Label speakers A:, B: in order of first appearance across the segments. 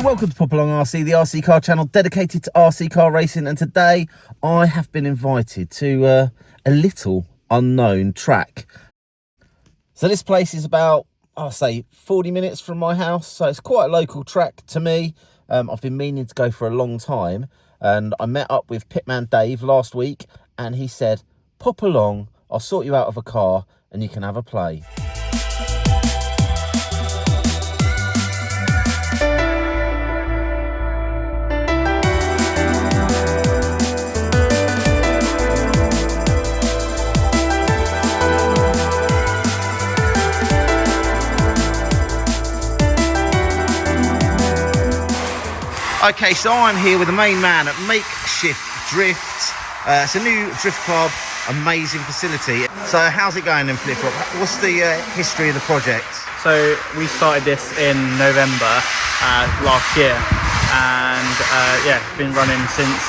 A: welcome to Popalong RC, the RC car channel dedicated to RC car racing, and today I have been invited to a little unknown track. So this place is about, I'll say, 40 minutes from my house, so it's quite a local track to me. I've been meaning to go for a long time, and I met up with Pitman Dave last week, and he said, pop along, I'll sort you out of a car and you can have a play. Okay, so I'm here with the main man at Makeshift Drift. It's a new drift club, amazing facility. So how's it going then, Flip Flop? What's the history of the project?
B: So we started this in November last year, and yeah, been running since.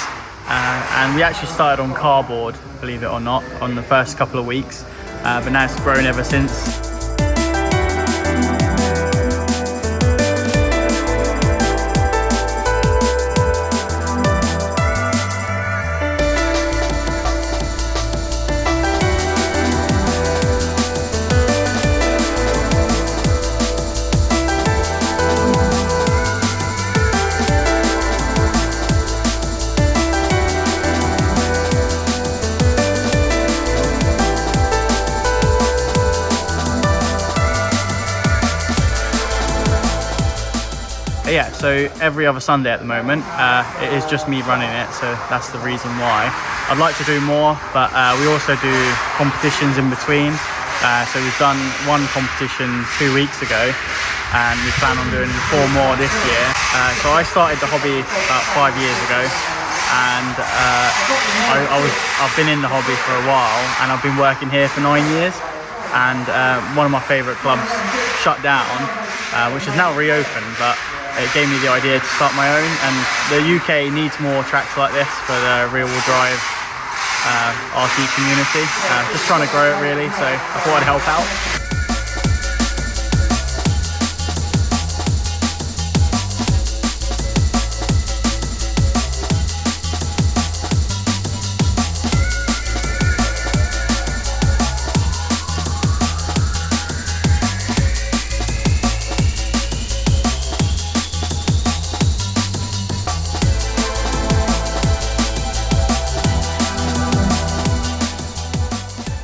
B: And we actually started on cardboard, believe it or not, on the first couple of weeks, but now it's grown ever since. Yeah, so every other Sunday at the moment, it is just me running it, so that's the reason why. I'd like to do more, but we also do competitions in between. So we've done one competition 2 weeks ago, and we plan on doing 4 more this year. So I started the hobby about 5 years ago, and I've been in the hobby for a while, and I've been working here for 9 years. And one of my favourite clubs shut down, which is now reopened, but it gave me the idea to start my own, and the UK needs more tracks like this for the rear-wheel drive RC community. Just trying to grow it really, so I thought I'd help out.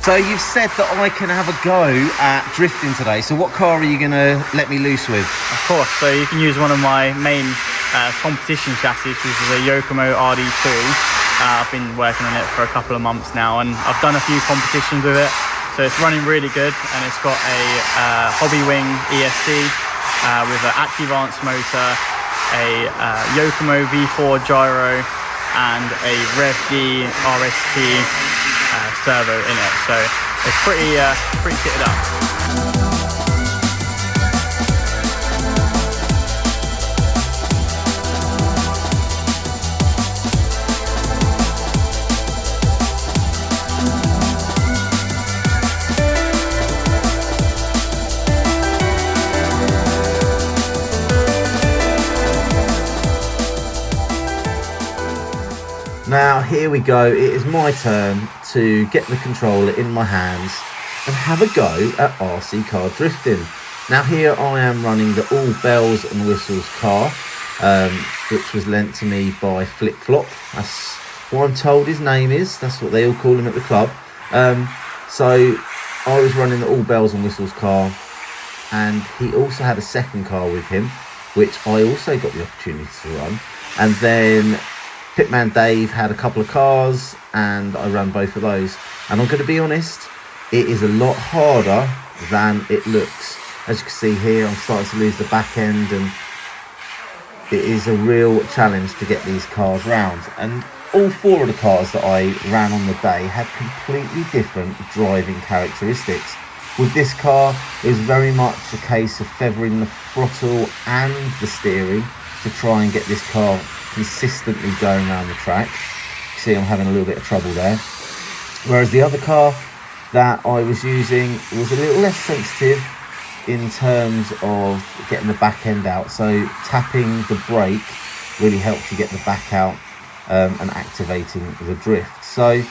A: So you've said that I can have a go at drifting today. So what car are you going to let me loose with?
B: Of course, so you can use one of my main competition chassis, which is a Yokomo RD2. I've been working on it for a couple of months now, and I've done a few competitions with it. So it's running really good, and it's got a Hobby Wing ESC with an Activance motor, a Yokomo V4 gyro, and a Rev D RST servo in it, so it's pretty kitted up.
A: Now here we go, it is my turn to get the controller in my hands and have a go at RC car drifting. Now here I am running the all bells and whistles car, which was lent to me by Flip Flop. That's what I'm told his name is, that's what they all call him at the club. So I was running the all bells and whistles car, and he also had a second car with him, which I also got the opportunity to run. And then Pitman Dave had a couple of cars, and I ran both of those. And I'm going to be honest, it is a lot harder than it looks. As you can see here, I'm starting to lose the back end, and it is a real challenge to get these cars round. And all 4 of the cars that I ran on the day had completely different driving characteristics. With this car, it was very much a case of feathering the throttle and the steering to try and get this car consistently going around the track. See, I'm having a little bit of trouble there. Whereas the other car that I was using was a little less sensitive, in terms of getting the back end out. So tapping the brake really helps you get the back out and activating the drift. So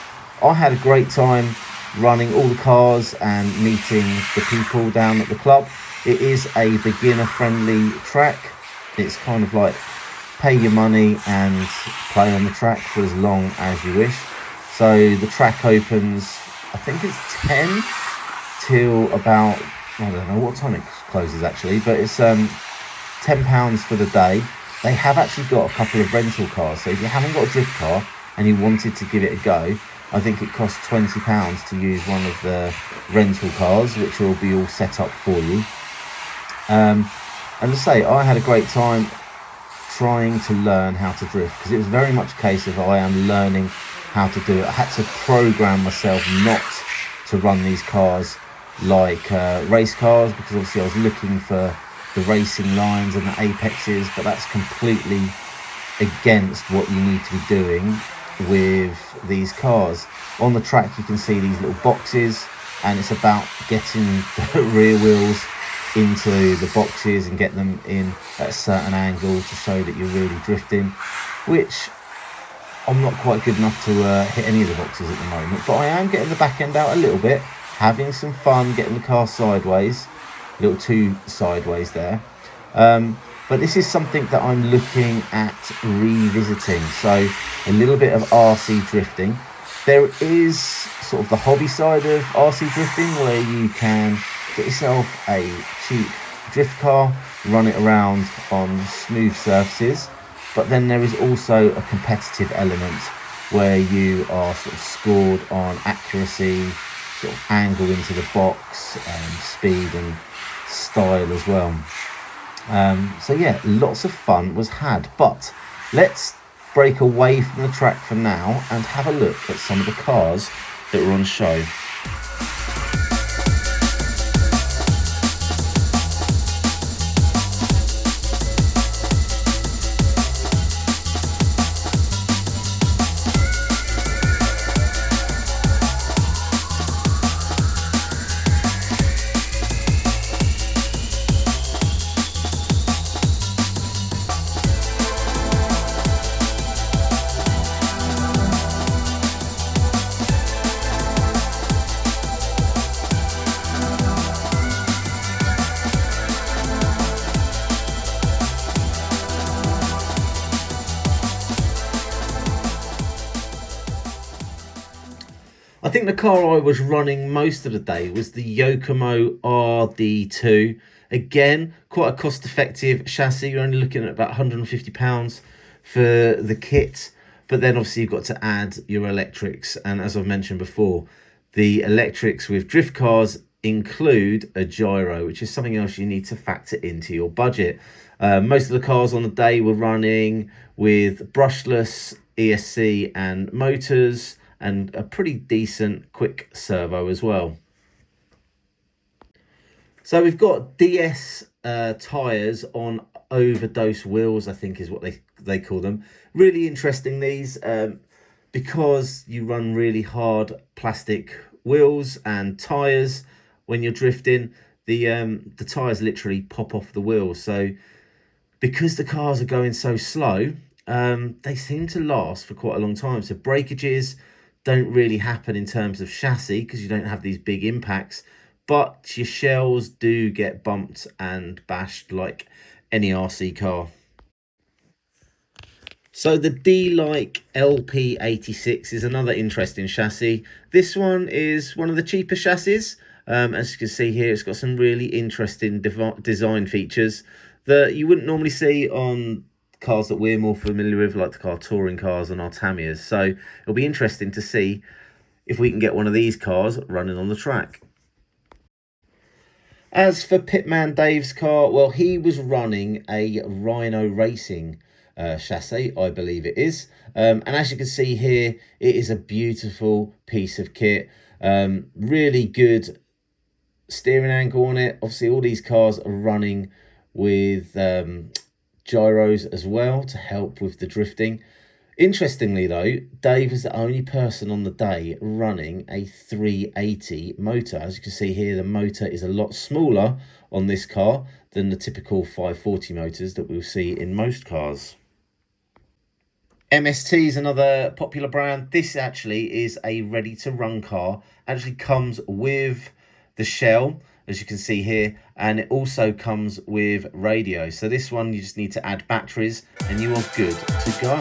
A: I had a great time running all the cars and meeting the people down at the club. It is a beginner friendly track. It's kind of like pay your money and play on the track for as long as you wish. So the track opens, I think it's 10 till about, I don't know what time it closes actually, but it's £10 for the day. They have actually got a couple of rental cars, so if you haven't got a drift car and you wanted to give it a go, I think it costs £20 to use one of the rental cars, which will be all set up for you. And to say, I had a great time trying to learn how to drift, because it was very much a case of I am learning how to do it. I had to program myself not to run these cars like race cars, because obviously I was looking for the racing lines and the apexes, but that's completely against what you need to be doing with these cars. On the track you can see these little boxes, and it's about getting the rear wheels into the boxes and get them in at a certain angle to show that you're really drifting, which I'm not quite good enough to hit any of the boxes at the moment, but I am getting the back end out a little bit, having some fun getting the car sideways, a little too sideways there. But this is something that I'm looking at revisiting. So a little bit of RC drifting. There is sort of the hobby side of RC drifting, where you can get yourself a cheap drift car, run it around on smooth surfaces. But then there is also a competitive element where you are sort of scored on accuracy, sort of angle into the box, speed and style as well. So yeah, lots of fun was had. But let's break away from the track for now and have a look at some of the cars that were on show. I think the car I was running most of the day was the Yokomo RD2. Again, quite a cost-effective chassis. You're only looking at about £150 for the kit. But then obviously you've got to add your electrics. And as I've mentioned before, the electrics with drift cars include a gyro, which is something else you need to factor into your budget. Most of the cars on the day were running with brushless ESC and motors, and a pretty decent quick servo as well. So we've got DS tyres on overdose wheels, I think is what they call them. Really interesting these, because you run really hard plastic wheels and tyres when you're drifting. The tyres literally pop off the wheels. So because the cars are going so slow, they seem to last for quite a long time. So breakages don't really happen in terms of chassis because you don't have these big impacts, but your shells do get bumped and bashed like any RC car. So the D-Like LP86 is another interesting chassis. This one is one of the cheaper chassis. As you can see here, it's got some really interesting design features that you wouldn't normally see on cars that we're more familiar with, like the car touring cars and our Tamias. So it'll be interesting to see if we can get one of these cars running on the track. As for Pitman Dave's car, well, he was running a Rhino Racing chassis, I believe it is. And as you can see here, it is a beautiful piece of kit. Really good steering angle on it. Obviously, all these cars are running with gyros as well to help with the drifting. Interestingly though, Dave was the only person on the day running a 380 motor. As you can see here, the motor is a lot smaller on this car than the typical 540 motors that we'll see in most cars. MST is another popular brand. This actually is a ready-to-run car. Actually comes with the shell, as you can see here, and it also comes with radio. So this one, you just need to add batteries and you are good to go.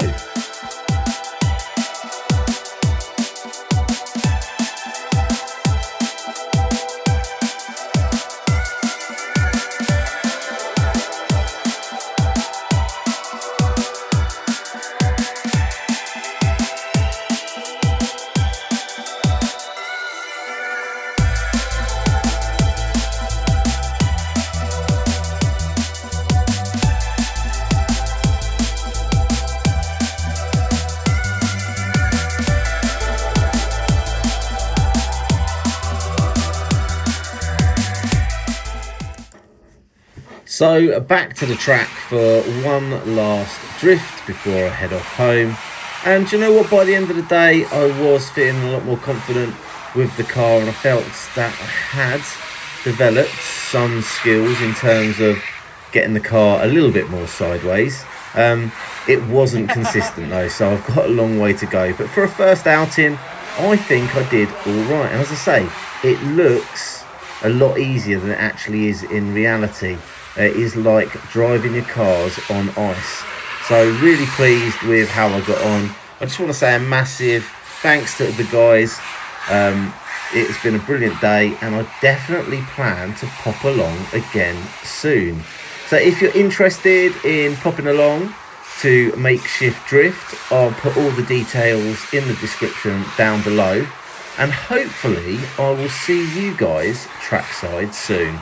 A: So back to the track for one last drift before I head off home. And you know what, by the end of the day, I was feeling a lot more confident with the car, and I felt that I had developed some skills in terms of getting the car a little bit more sideways. It wasn't consistent though, so I've got a long way to go. But for a first outing, I think I did all right. And as I say, it looks a lot easier than it actually is in reality. It is like driving your cars on ice. So really pleased with how I got on. I just want to say a massive thanks to the guys. It's been a brilliant day, and I definitely plan to pop along again soon. So if you're interested in popping along to Makeshift Drift, I'll put all the details in the description down below, and hopefully I will see you guys trackside soon.